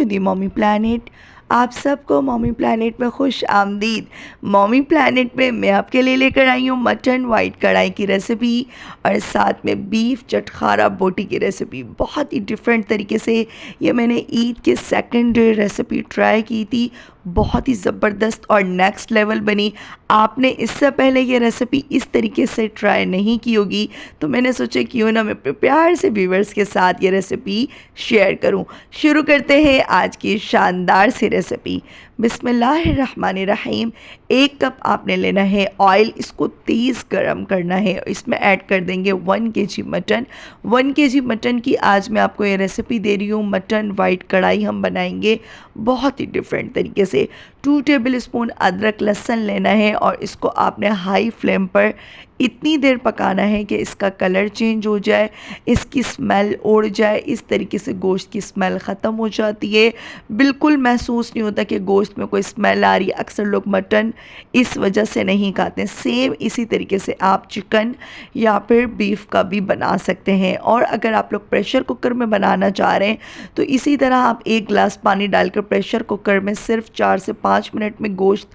To the mommy planet. आप सबको mommy planet में खुश आमदीद। मॉमी प्लैनेट में मैं आपके लिए लेकर आई हूँ मटन वाइट कढ़ाई की रेसिपी और साथ में बीफ चटखारा बोटी की रेसिपी। बहुत ही डिफरेंट तरीके से ये मैंने ईद के सेकंड डे रेसिपी ट्राई की थी, बहुत ही ज़बरदस्त और नेक्स्ट लेवल बनी। आपने इससे पहले ये रेसिपी इस तरीके से ट्राई नहीं की होगी, तो मैंने सोचा क्यों ना मैं प्यार से व्यूवर्स के साथ ये रेसिपी शेयर करूं। शुरू करते हैं आज की शानदार सी रेसिपी। बिस्मिल्लाहिर्रहमानिर्रहीम। 1 कप आपने लेना है ऑयल, इसको तेज़ गरम करना है। इसमें ऐड कर देंगे 1 kg मटन। 1 kg मटन की आज मैं आपको ये रेसिपी दे रही हूँ। मटन वाइट कढ़ाई हम बनाएंगे बहुत ही डिफरेंट तरीके से। 2 टेबल स्पून अदरक लहसुन लेना है और इसको आपने हाई फ्लेम पर इतनी देर पकाना है कि इसका कलर चेंज हो जाए, इसकी स्मेल उड़ जाए। इस तरीके से गोश्त की स्मेल ख़त्म हो जाती है, बिल्कुल महसूस नहीं होता कि गोश्त में कोई स्मेल आ रही है। अक्सर लोग मटन इस वजह से नहीं खाते। सेम इसी तरीके से आप चिकन या फिर बीफ का भी बना सकते हैं। और अगर आप लोग प्रेशर कुकर में बनाना चाह रहे हैं तो इसी तरह आप 1 गिलास पानी डालकर प्रेशर कुकर में सिर्फ 4 से 5 मिनट में गोश्त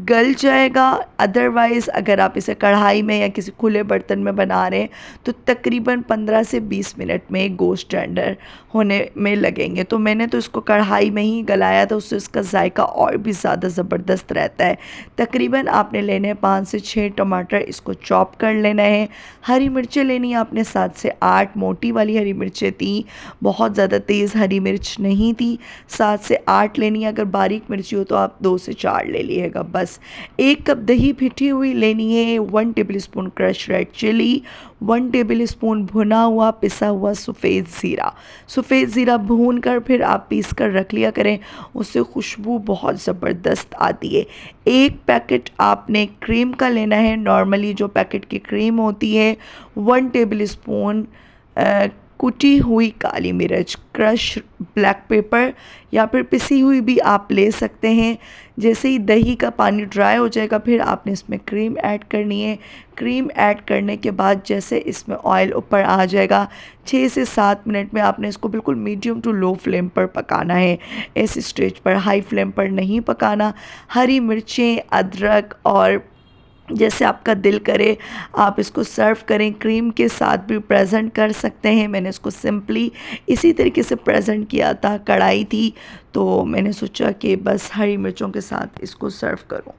गल जाएगा। अदरवाइज़ अगर आप इसे कढ़ाई में या किसी खुले बर्तन में बना रहे हैं तो तकरीबन 15 से 20 मिनट में गोश्त टेंडर होने में लगेंगे। तो मैंने तो इसको कढ़ाई में ही गलाया था, उससे इसका जायका और भी ज़्यादा ज़बरदस्त रहता है। तकरीबन आपने लेने हैं 5 से 6 टमाटर, इसको चॉप कर लेना है। हरी मिर्चें लेनी है आपने 7 से 8 मोटी वाली हरी मिर्चें थी, बहुत ज़्यादा तेज़ हरी मिर्च नहीं थी। 7 से 8 लेनी है। अगर बारीक मिर्ची हो तो आप 2 से 4 ले लीजिएगा बस। 1 कप दही फिटी हुई लेनी है। 1 tablespoon crush red chilli, 1 tablespoon भुना हुआ पिसा हुआ सफ़ेद ज़ीरा। सफ़ेद ज़ीरा भून कर फिर आप पीस कर रख लिया करें, उससे खुशबू बहुत ज़बरदस्त आती है। 1 पैकेट आपने क्रीम का लेना है। नॉर्मली जो पैकेट की क्रीम होती है। 1 टेबल स्पून कुटी हुई काली मिर्च, क्रश ब्लैक पेपर या फिर पिसी हुई भी आप ले सकते हैं। जैसे ही दही का पानी ड्राई हो जाएगा फिर आपने इसमें क्रीम ऐड करनी है। क्रीम ऐड करने के बाद जैसे इसमें ऑयल ऊपर आ जाएगा, 6 से 7 मिनट में आपने इसको बिल्कुल मीडियम टू लो फ्लेम पर पकाना है। इस स्टेज पर हाई फ्लेम पर नहीं पकाना। हरी मिर्चें, अदरक और जैसे आपका दिल करे आप इसको सर्व करें, क्रीम के साथ भी प्रेजेंट कर सकते हैं। मैंने इसको सिंपली इसी तरीके से प्रेजेंट किया था, कढ़ाई थी तो मैंने सोचा कि बस हरी मिर्चों के साथ इसको सर्व करूं।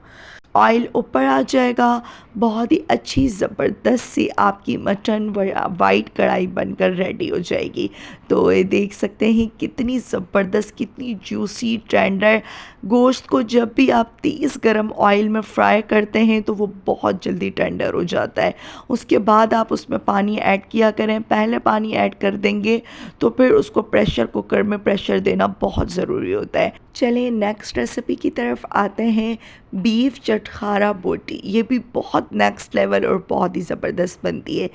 ऑयल ऊपर आ जाएगा, बहुत ही अच्छी ज़बरदस्त सी आपकी मटन वाइट कढ़ाई बनकर रेडी हो जाएगी। तो ये देख सकते हैं कितनी ज़बरदस्त, कितनी जूसी टेंडर। गोश्त को जब भी आप तेज़ गरम ऑयल में फ्राई करते हैं तो वो बहुत जल्दी टेंडर हो जाता है। उसके बाद आप उसमें पानी ऐड किया करें। पहले पानी ऐड कर देंगे तो फिर उसको प्रेशर कुकर में प्रेशर देना बहुत ज़रूरी होता है। चलिए नेक्स्ट रेसिपी की तरफ आते हैं। बीफ चटखारा बोटी, ये भी बहुत नेक्स्ट लेवल और बहुत ही ज़बरदस्त बनती है।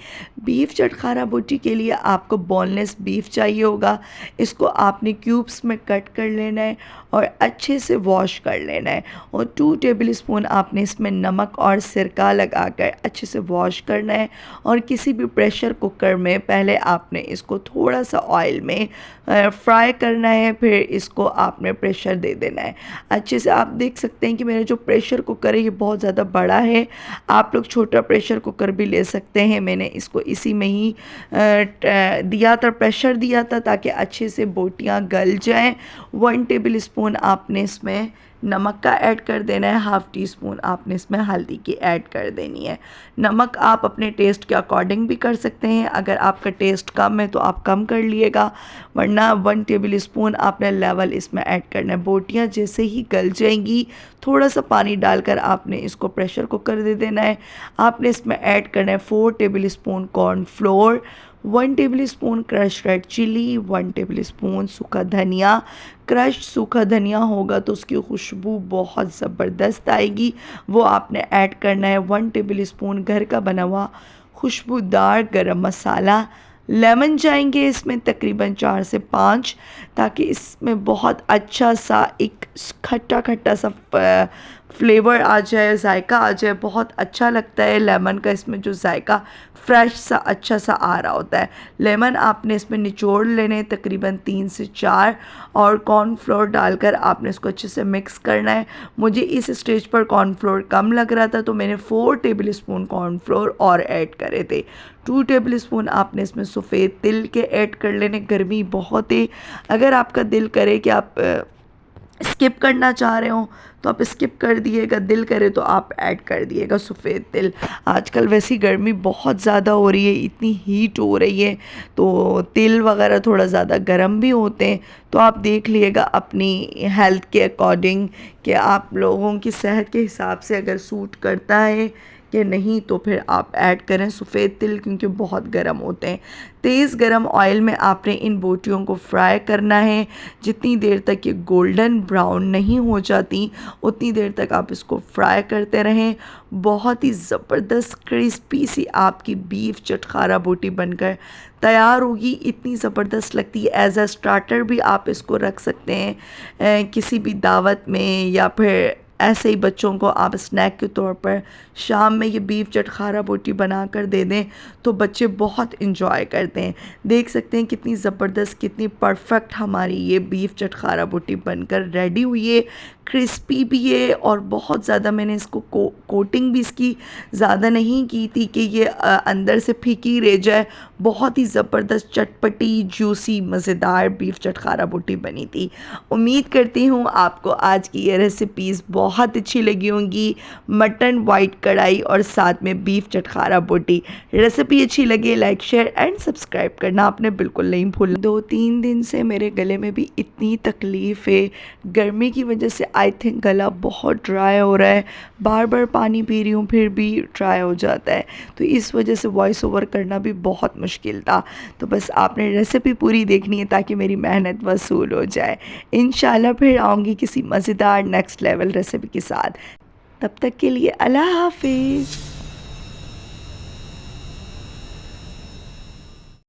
बीफ चटखारा बोटी के लिए आपको बोनलेस बीफ चाहिए होगा। इसको आपने क्यूब्स में कट कर लेना है और अच्छे से वॉश कर लेना है। और 2 टेबल स्पून आपने इसमें नमक और सिरका लगाकर अच्छे से वॉश करना है। और किसी भी प्रेशर कुकर में पहले आपने इसको थोड़ा सा ऑयल में फ्राई करना है, फिर इसको आपने प्रेशर दे देना है। अच्छे से आप देख सकते हैं कि मेरा जो प्रेशर कुकर है ये बहुत ज़्यादा बड़ा है। आप लोग छोटा प्रेशर कुकर भी ले सकते हैं। मैंने इसको इसी में ही दिया था, प्रेशर दिया था ताकि अच्छे से बोटियां गल जाएं। 1 टेबल स्पून आपने इसमें नमक का ऐड कर देना है। हाफ़ टी स्पून आपने इसमें हल्दी की ऐड कर देनी है। नमक आप अपने टेस्ट के अकॉर्डिंग भी कर सकते हैं। अगर आपका टेस्ट कम है तो आप कम कर लिएगा, वरना 1 टेबल स्पून आपने लेवल इसमें ऐड करना है। बोटियां जैसे ही गल जाएंगी थोड़ा सा पानी डालकर आपने इसको प्रेशर कुकर दे देना है। आपने इसमें ऐड करना है 4 tablespoon cornflour, 1 tablespoon crush red chilli, 1 tablespoon सूखा धनिया। क्रश सूखा धनिया होगा तो उसकी खुशबू बहुत ज़बरदस्त आएगी, वो आपने ऐड करना है। 1 टेबल स्पून घर का बना हुआ खुशबूदार गरम मसाला। लेमन जाएंगे इसमें तकरीबन 4 से 5, ताकि इसमें बहुत अच्छा सा एक खट्टा खट्टा सा फ्लेवर आ जाए, जायका आ जाए, बहुत अच्छा लगता है। लेमन का इसमें जो जायका फ्रेश सा अच्छा सा आ रहा होता है। लेमन आपने इसमें निचोड़ लेने तकरीबन 3 से 4 और कॉर्नफ्लोर डालकर आपने इसको अच्छे से मिक्स करना है। मुझे इस स्टेज पर कॉर्नफ्लोर कम लग रहा था तो मैंने 4 टेबल स्पून कॉर्नफ्लोर और ऐड करे थे। 2 टेबल स्पून आपने इसमें सफ़ेद तिल के ऐड कर लेने। गर्मी बहुत है, अगर आपका दिल करे कि आप स्किप करना चाह रहे हो तो आप स्किप कर दिएगा, दिल करे तो आप ऐड कर दिएगा सफ़ेद तिल। आजकल वैसी गर्मी बहुत ज़्यादा हो रही है, इतनी हीट हो रही है तो तिल वगैरह थोड़ा ज़्यादा गर्म भी होते हैं। तो आप देख लिएगा अपनी हेल्थ के अकॉर्डिंग कि आप लोगों की सेहत के हिसाब से अगर सूट करता है कि नहीं तो फिर आप ऐड करें सफ़ेद तिल, क्योंकि बहुत गर्म होते हैं। तेज़ गर्म ऑयल में आपने इन बोटियों को फ्राई करना है। जितनी देर तक ये गोल्डन ब्राउन नहीं हो जाती उतनी देर तक आप इसको फ्राई करते रहें। बहुत ही ज़बरदस्त क्रिस्पी सी आपकी बीफ चटखारा बोटी बनकर तैयार होगी। इतनी ज़बरदस्त लगती है, एज अ स्टार्टर भी आप इसको रख सकते हैं किसी भी दावत में, या फिर ऐसे ही बच्चों को आप स्नैक के तौर पर शाम में ये बीफ चटखारा बोटी बना कर दे दें तो बच्चे बहुत इंजॉय करते हैं। देख सकते हैं कितनी ज़बरदस्त, कितनी परफेक्ट हमारी ये बीफ चटखारा बोटी बनकर रेडी हुई है। क्रिस्पी भी है और बहुत ज़्यादा मैंने इसको कोटिंग भी इसकी ज़्यादा नहीं की थी कि ये अंदर से फीकी रह जाए। बहुत ही ज़बरदस्त चटपटी जूसी मज़ेदार बीफ चटखारा बोटी बनी थी। उम्मीद करती हूँ आपको आज की ये रेसिपीज़ बहुत अच्छी लगी होंगी। मटन वाइट कढ़ाई और साथ में बीफ चटखारा बोटी। रेसिपी अच्छी लगे लाइक शेयर एंड सब्सक्राइब करना आपने बिल्कुल नहीं भूलना। 2-3 दिन से मेरे गले में भी इतनी तकलीफ़ है, गर्मी की वजह से आई थिंक गला बहुत ड्राई हो रहा है। बार बार पानी पी रही हूँ फिर भी ड्राई हो जाता है, तो इस वजह से वॉइस ओवर करना भी बहुत मुश्किल था। तो बस आपने रेसिपी पूरी देखनी है ताकि मेरी मेहनत वसूल हो जाए। इंशाल्लाह फिर आऊँगी किसी मज़ेदार नेक्स्ट लेवल रेसिपी के साथ। तब तक के लिए अल्लाह हाफिज़।